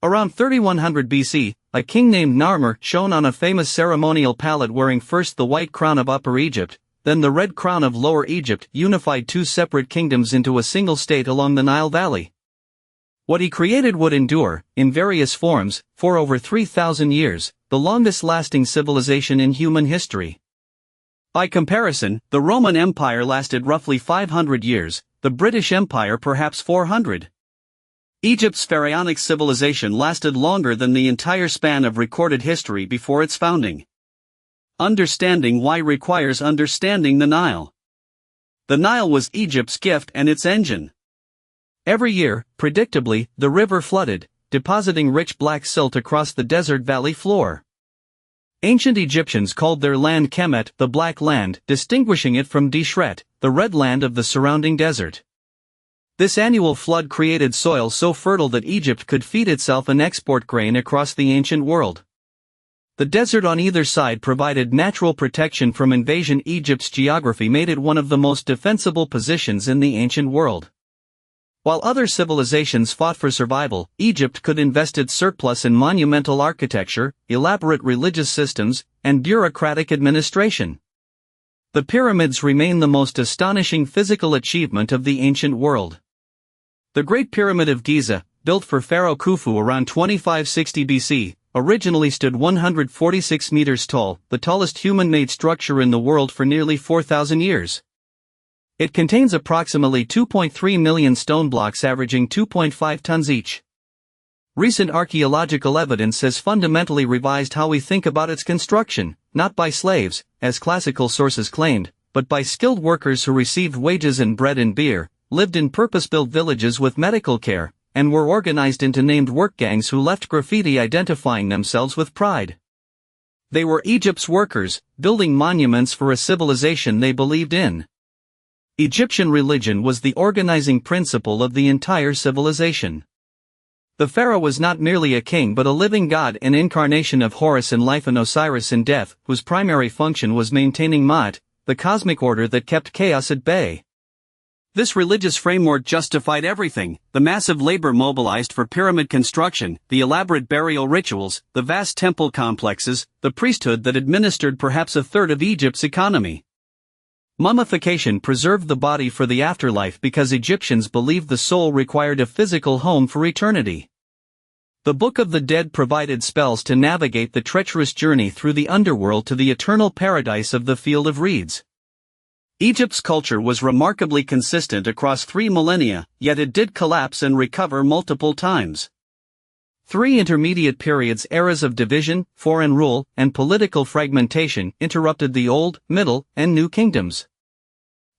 Around 3100 BC, a king named Narmer shone on a famous ceremonial palette wearing first the white crown of Upper Egypt, then the red crown of Lower Egypt, unified two separate kingdoms into a single state along the Nile Valley. What he created would endure, in various forms, for over 3,000 years, the longest-lasting civilization in human history. By comparison, the Roman Empire lasted roughly 500 years, the British Empire perhaps 400. Egypt's pharaonic civilization lasted longer than the entire span of recorded history before its founding. Understanding why requires understanding the Nile. The Nile was Egypt's gift and its engine. Every year, predictably, the river flooded, depositing rich black silt across the desert valley floor. Ancient Egyptians called their land Kemet, the Black Land, distinguishing it from Deshret, the red land of the surrounding desert. This annual flood created soil so fertile that Egypt could feed itself and export grain across the ancient world. The desert on either side provided natural protection from invasion. Egypt's geography made it one of the most defensible positions in the ancient world. While other civilizations fought for survival, Egypt could invest its surplus in monumental architecture, elaborate religious systems, and bureaucratic administration. The pyramids remain the most astonishing physical achievement of the ancient world. The Great Pyramid of Giza, built for Pharaoh Khufu around 2560 BC, originally stood 146 meters tall, the tallest human-made structure in the world for nearly 4,000 years. It contains approximately 2.3 million stone blocks averaging 2.5 tons each. Recent archaeological evidence has fundamentally revised how we think about its construction, not by slaves, as classical sources claimed, but by skilled workers who received wages in bread and beer, lived in purpose-built villages with medical care, and were organized into named work gangs who left graffiti identifying themselves with pride. They were Egypt's workers, building monuments for a civilization they believed in. Egyptian religion was the organizing principle of the entire civilization. The pharaoh was not merely a king but a living god, an incarnation of Horus in life and Osiris in death, whose primary function was maintaining Ma'at, the cosmic order that kept chaos at bay. This religious framework justified everything: the massive labor mobilized for pyramid construction, the elaborate burial rituals, the vast temple complexes, the priesthood that administered perhaps a third of Egypt's economy. Mummification preserved the body for the afterlife because Egyptians believed the soul required a physical home for eternity. The Book of the Dead provided spells to navigate the treacherous journey through the underworld to the eternal paradise of the Field of Reeds. Egypt's culture was remarkably consistent across 3 millennia, yet it did collapse and recover multiple times. 3 intermediate periods, eras of division, foreign rule, and political fragmentation, interrupted the Old, Middle, and New Kingdoms.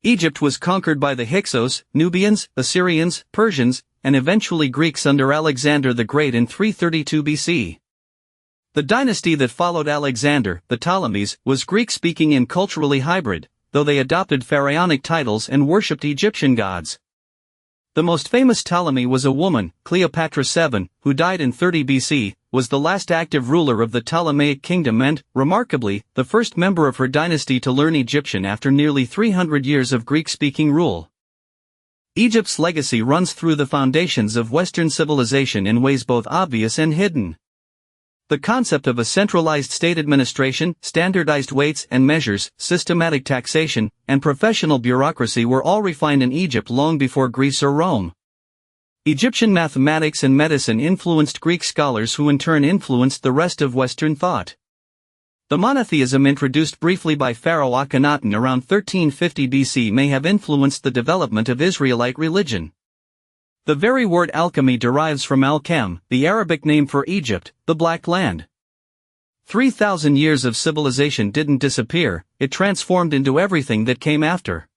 Egypt was conquered by the Hyksos, Nubians, Assyrians, Persians, and eventually Greeks under Alexander the Great in 332 BC. The dynasty that followed Alexander, the Ptolemies, was Greek-speaking and culturally hybrid, though they adopted pharaonic titles and worshipped Egyptian gods. The most famous Ptolemy was a woman, Cleopatra VII, who died in 30 BC, was the last active ruler of the Ptolemaic kingdom and, remarkably, the first member of her dynasty to learn Egyptian after nearly 300 years of Greek-speaking rule. Egypt's legacy runs through the foundations of Western civilization in ways both obvious and hidden. The concept of a centralized state administration, standardized weights and measures, systematic taxation, and professional bureaucracy were all refined in Egypt long before Greece or Rome. Egyptian mathematics and medicine influenced Greek scholars who in turn influenced the rest of Western thought. The monotheism introduced briefly by Pharaoh Akhenaten around 1350 BC may have influenced the development of Israelite religion. The very word alchemy derives from al-Chem, the Arabic name for Egypt, the Black Land. 3,000 years of civilization didn't disappear, it transformed into everything that came after.